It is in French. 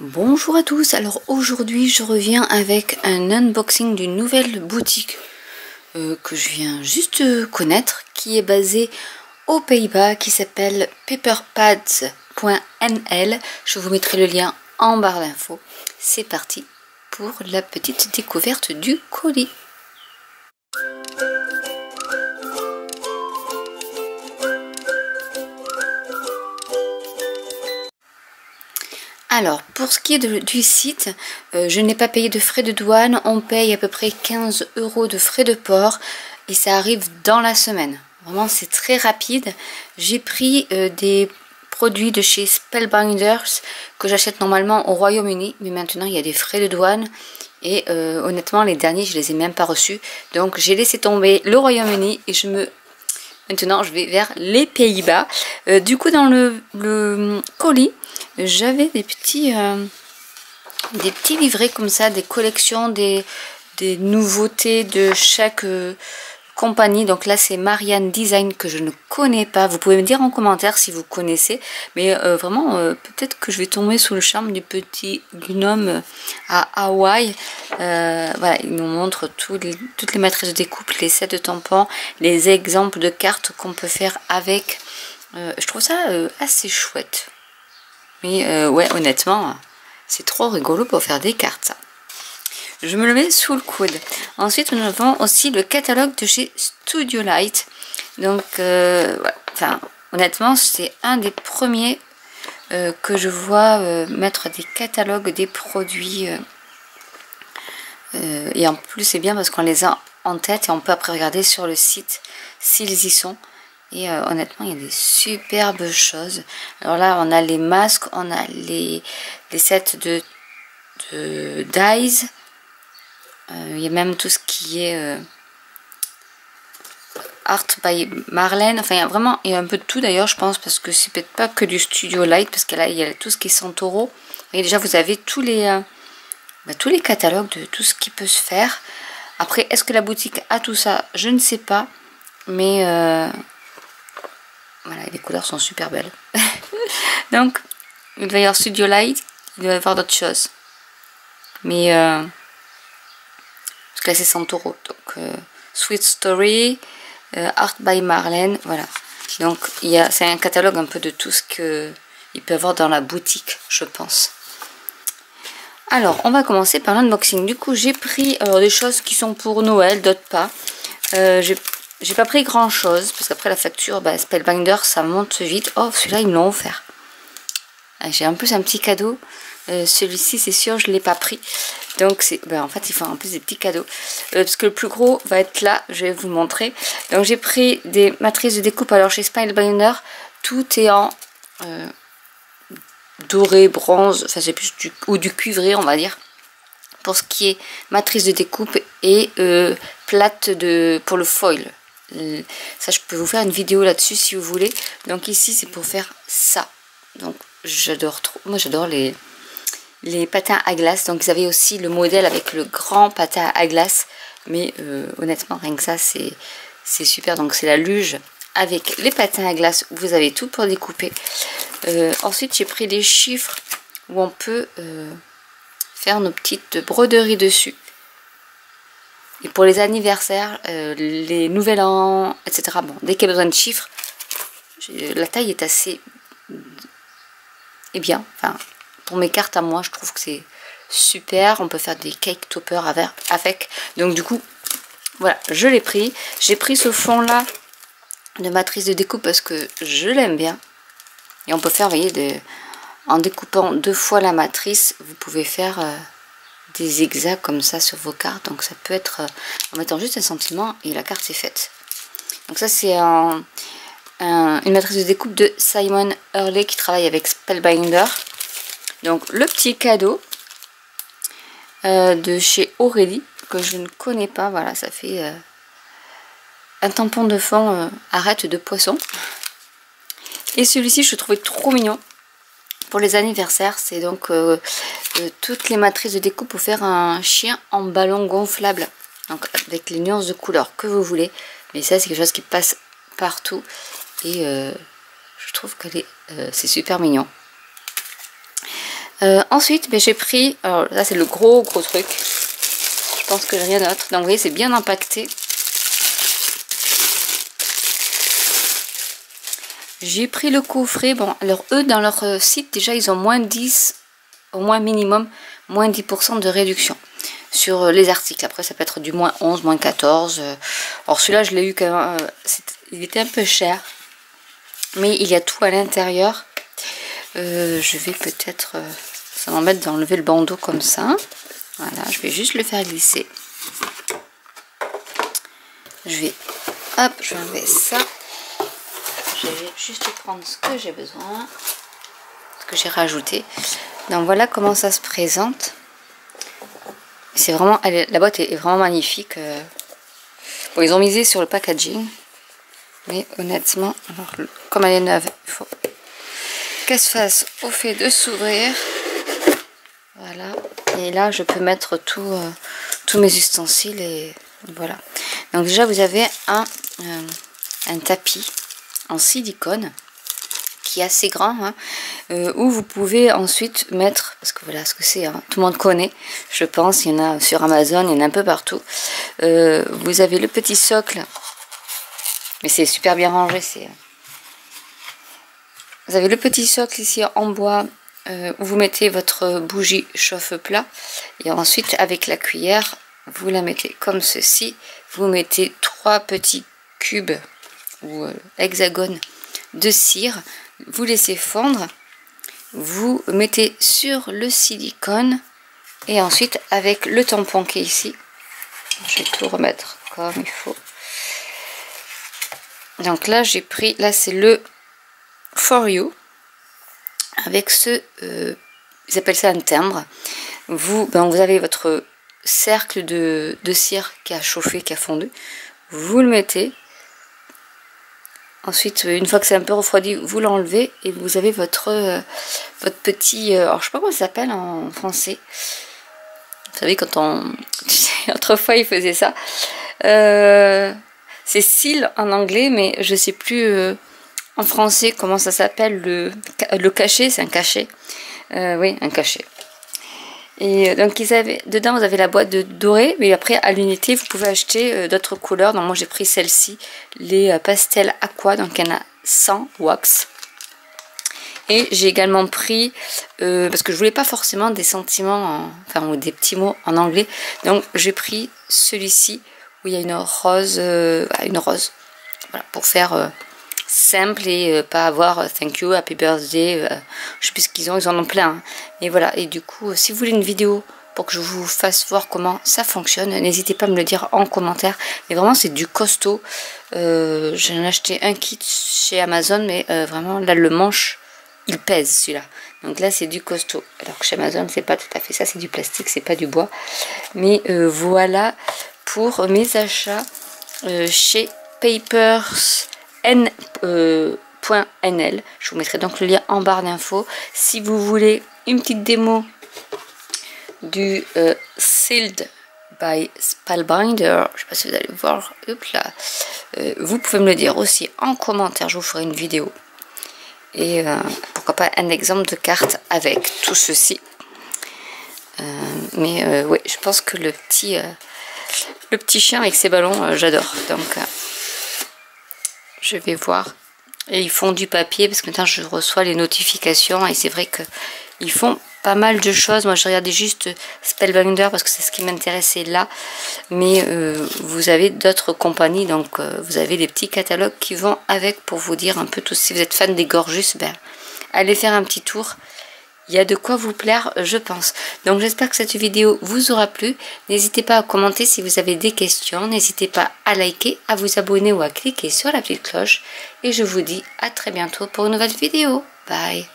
Bonjour à tous, alors aujourd'hui je reviens avec un unboxing d'une nouvelle boutique que je viens juste de connaître, qui est basée aux Pays-Bas, qui s'appelle paperpads.nl. Je vous mettrai le lien en barre d'infos. C'est parti pour la petite découverte du colis. Alors, pour ce qui est du site, je n'ai pas payé de frais de douane. On paye à peu près 15 € de frais de port et ça arrive dans la semaine. Vraiment, c'est très rapide. J'ai pris des produits de chez Spellbinders que j'achète normalement au Royaume-Uni, mais maintenant il y a des frais de douane et honnêtement, les derniers, je les ai même pas reçus. Donc, j'ai laissé tomber le Royaume-Uni et maintenant, je vais vers les Pays-Bas. Du coup, dans le colis, j'avais des petits livrets comme ça, des collections, des nouveautés de chaque compagnie. Donc là, c'est Marianne Design que je ne connais pas. Vous pouvez me dire en commentaire si vous connaissez. Mais vraiment, peut-être que je vais tomber sous le charme du petit gnome à Hawaï. Voilà, il nous montre toutes les matrices de découpe, les sets de tampons, les exemples de cartes qu'on peut faire avec. Je trouve ça assez chouette. Mais ouais, honnêtement, c'est trop rigolo pour faire des cartes, ça. Je me le mets sous le coude. Ensuite, nous avons aussi le catalogue de chez Studio Light. Donc, voilà. Enfin, honnêtement, c'est un des premiers que je vois mettre des catalogues des produits. Et en plus, c'est bien parce qu'on les a en tête et on peut après regarder sur le site s'ils y sont. Et honnêtement, il y a des superbes choses. Alors là, on a les masques, on a les sets de dies. Il y a même tout ce qui est Art by Marlène. Enfin, il y a un peu de tout d'ailleurs, je pense, parce que c'est peut-être pas que du Studio Light, parce que là, il y a tout ce qui est Santoro. Et déjà, vous avez tous les catalogues de tout ce qui peut se faire. Après, est-ce que la boutique a tout ça? Je ne sais pas. Mais voilà, les couleurs sont super belles. Donc, il va y avoir Studio Light, il va y avoir d'autres choses. Mais, parce que là c'est Santoro. Donc, Sweet Story, Art by Marlène, voilà. Donc, c'est un catalogue un peu de tout ce qu'il peut y avoir dans la boutique, je pense. Alors, on va commencer par l'unboxing. Du coup, j'ai pris des choses qui sont pour Noël, d'autres pas. J'ai pas pris grand chose parce qu'après la facture, Spellbinder, ça monte vite. Oh, celui-là, ils me l'ont offert. J'ai en plus un petit cadeau. Celui-ci, c'est sûr, je ne l'ai pas pris. Donc, en fait, ils font en plus des petits cadeaux. Parce que le plus gros va être là. Je vais vous le montrer. Donc, j'ai pris des matrices de découpe. Alors, chez Spellbinder, tout est en doré, bronze. Enfin, c'est plus du cuivré, on va dire. Pour ce qui est matrice de découpe et plate pour le foil. Ça, je peux vous faire une vidéo là-dessus si vous voulez. Donc ici, c'est pour faire ça. Donc j'adore trop. Moi, j'adore les patins à glace. Donc vous avez aussi le modèle avec le grand patin à glace. Mais honnêtement, rien que ça, c'est super. Donc c'est la luge avec les patins à glace. Vous avez tout pour découper. Ensuite, j'ai pris des chiffres où on peut faire nos petites broderies dessus. Et pour les anniversaires, les nouvel an, etc. Bon, dès qu'il y a besoin de chiffres, la taille est assez bien. Enfin, pour mes cartes à moi, je trouve que c'est super. On peut faire des cake toppers avec. Donc du coup, voilà, je l'ai pris. J'ai pris ce fond-là de matrice de découpe parce que je l'aime bien. Et on peut faire, vous voyez, en découpant 2 fois la matrice, vous pouvez faire des zigzags comme ça sur vos cartes. Donc ça peut être en mettant juste un sentiment et la carte est faite. Donc ça, c'est une matrice de découpe de Simon Hurley qui travaille avec Spellbinder. Donc le petit cadeau de chez Aurélie que je ne connais pas. Voilà, ça fait un tampon de fond arête de poisson. Et celui-ci, je le trouvais trop mignon. Pour les anniversaires, c'est donc toutes les matrices de découpe pour faire un chien en ballon gonflable. Donc avec les nuances de couleurs que vous voulez. Mais ça, c'est quelque chose qui passe partout. Et je trouve que c'est super mignon. Ensuite, ben, j'ai pris, alors là c'est le gros truc, je pense que j'ai rien d'autre, donc vous voyez c'est bien empaqueté. J'ai pris le coffret, bon alors eux dans leur site déjà ils ont moins 10, au moins minimum, moins 10% de réduction sur les articles. Après ça peut être du moins 11, moins 14, alors celui-là je l'ai eu quand même, il était un peu cher, mais il y a tout à l'intérieur. Je vais peut-être... ça m'embête d'enlever le bandeau comme ça. Voilà, je vais juste le faire glisser. Je vais enlever ça. Je vais juste prendre ce que j'ai besoin. Ce que j'ai rajouté. Donc voilà comment ça se présente. C'est vraiment... la boîte est vraiment magnifique. Bon, ils ont misé sur le packaging. Mais honnêtement, alors, comme elle est neuve, il faut qu'elle se fasse au fait de s'ouvrir. Voilà, et là je peux mettre tous mes ustensiles et voilà. Donc déjà vous avez un tapis en silicone qui est assez grand, hein, où vous pouvez ensuite mettre, parce que voilà ce que c'est, hein, tout le monde connaît, je pense, il y en a sur Amazon, il y en a un peu partout. Vous avez le petit socle, mais c'est super bien rangé, vous avez le petit socle ici en bois, où vous mettez votre bougie chauffe-plat et ensuite avec la cuillère vous la mettez comme ceci, vous mettez 3 petits cubes ou hexagones de cire, vous laissez fondre, vous mettez sur le silicone et ensuite avec le tampon qui est ici, je vais tout remettre comme il faut. Donc là j'ai pris, là c'est le For You avec ce, ils appellent ça un timbre. Vous avez votre cercle de cire qui a chauffé, qui a fondu. Vous le mettez. Ensuite, une fois que c'est un peu refroidi, vous l'enlevez et vous avez votre petit, alors je sais pas comment ça s'appelle en français. Vous savez quand on, autrefois ils faisaient ça. C'est seal en anglais, mais je sais plus. En français, comment ça s'appelle, le cachet, c'est un cachet. Oui, un cachet. Et donc, dedans, vous avez la boîte de doré, mais après, à l'unité, vous pouvez acheter d'autres couleurs. Donc, moi, j'ai pris celle-ci, les pastels aqua, donc il y en a 100 wax. Et j'ai également pris, parce que je voulais pas forcément des sentiments, ou des petits mots en anglais. Donc, j'ai pris celui-ci, où il y a une rose, voilà, pour faire... simple et pas avoir thank you, happy birthday, je sais plus ce qu'ils ont, ils en ont plein, hein. Et voilà, et du coup si vous voulez une vidéo pour que je vous fasse voir comment ça fonctionne, n'hésitez pas à me le dire en commentaire. Mais vraiment c'est du costaud, j'en ai acheté un kit chez Amazon, mais vraiment là le manche il pèse celui-là, donc là c'est du costaud, alors que chez Amazon c'est pas tout à fait ça, c'est du plastique, c'est pas du bois. Mais voilà pour mes achats chez Papers .nl. Je vous mettrai donc le lien en barre d'infos. Si vous voulez une petite démo du Sealed by Spellbinder, je sais pas si vous allez voir, hop là, vous pouvez me le dire aussi en commentaire, je vous ferai une vidéo. Et pourquoi pas un exemple de carte avec tout ceci. Mais ouais, je pense que le petit chien avec ses ballons, j'adore. Donc je vais voir. Et ils font du papier parce que maintenant je reçois les notifications et c'est vrai que ils font pas mal de choses. Moi je regardais juste Spellbinder parce que c'est ce qui m'intéressait là, mais vous avez d'autres compagnies, donc vous avez des petits catalogues qui vont avec pour vous dire un peu tout. Si vous êtes fan des Gorgeous, ben, allez faire un petit tour. Il y a de quoi vous plaire, je pense. Donc j'espère que cette vidéo vous aura plu. N'hésitez pas à commenter si vous avez des questions. N'hésitez pas à liker, à vous abonner ou à cliquer sur la petite cloche. Et je vous dis à très bientôt pour une nouvelle vidéo. Bye.